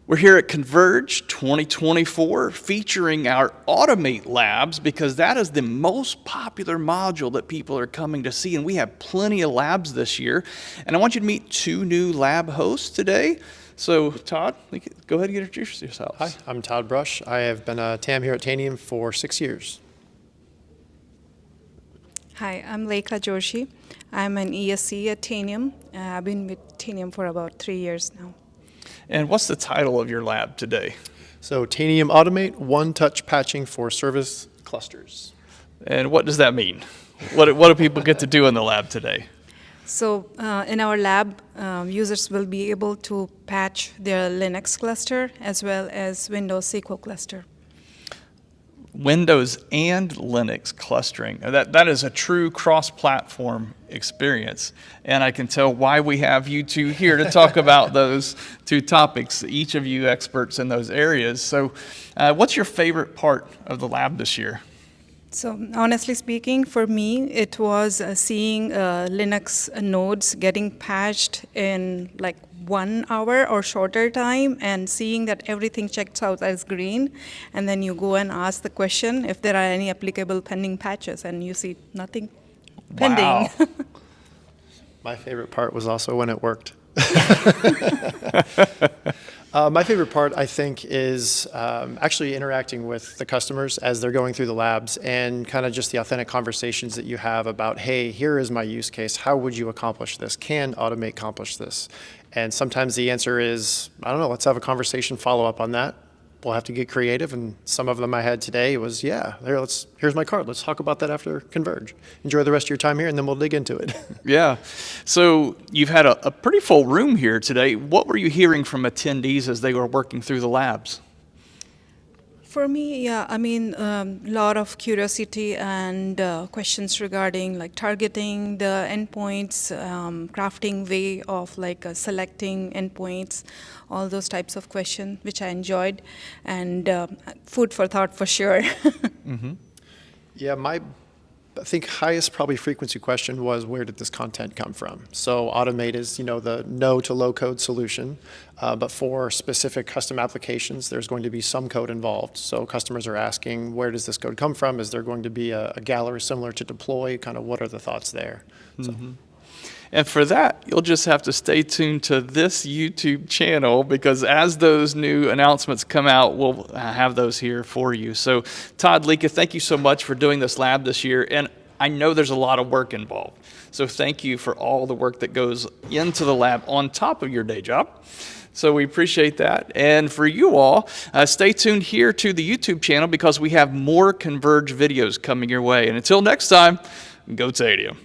We're here at Converge 2024 featuring our Automate Labs because that is the most popular module that people are coming to see, and we have plenty of labs this year. And I want you to meet two new lab hosts today. So Todd, go ahead and introduce yourself. Hi, I'm Todd Brush. I have been a TAM here at Tanium for 6 years. Hi, I'm Lekha Joshi. I'm an ESC at Tanium. I've been with Tanium for about 3 years now. And what's the title of your lab today? So Tanium Automate One-Touch Patching for Service Clusters. And what does that mean? What do people get to do in the lab today? So in our lab, users will be able to patch their Linux cluster as well as Windows SQL cluster. Windows and Linux clustering. That is a true cross-platform experience. And I can tell why we have you two here to talk about those two topics, each of you experts in those areas. So what's your favorite part of the lab this year? So honestly speaking, for me, it was seeing Linux nodes getting patched in like 1 hour or shorter time and seeing that everything checks out as green. And then you go and ask the question if there are any applicable pending patches and you see nothing pending. Wow. My favorite part was also when it worked. My favorite part, I think, is actually interacting with the customers as they're going through the labs and kind of just the authentic conversations that you have about, hey, here is my use case. How would you accomplish this? Can Automate accomplish this? And sometimes the answer is, I don't know, let's have a conversation, follow up on that. We'll have to get creative. And some of them I had today was, yeah, here's my card. Let's talk about that after Converge. Enjoy the rest of your time here, and then we'll dig into it. Yeah. So you've had a pretty full room here today. What were you hearing from attendees as they were working through the labs? For me, yeah, I mean, a lot of curiosity and questions regarding like targeting the endpoints, crafting way of like selecting endpoints, all those types of questions, which I enjoyed, and food for thought for sure. Mm-hmm. Yeah, I think highest probably frequency question was, where did this content come from? So Automate is, the no to low code solution, but for specific custom applications, there's going to be some code involved. So customers are asking, where does this code come from? Is there going to be a gallery similar to deploy? Kind of what are the thoughts there? Mm-hmm. And for that, you'll just have to stay tuned to this YouTube channel because as those new announcements come out, we'll have those here for you. So Todd, Lekha, thank you so much for doing this lab this year. And I know there's a lot of work involved. So thank you for all the work that goes into the lab on top of your day job. So we appreciate that. And for you all, stay tuned here to the YouTube channel because we have more Converge videos coming your way. And until next time, go Tanium.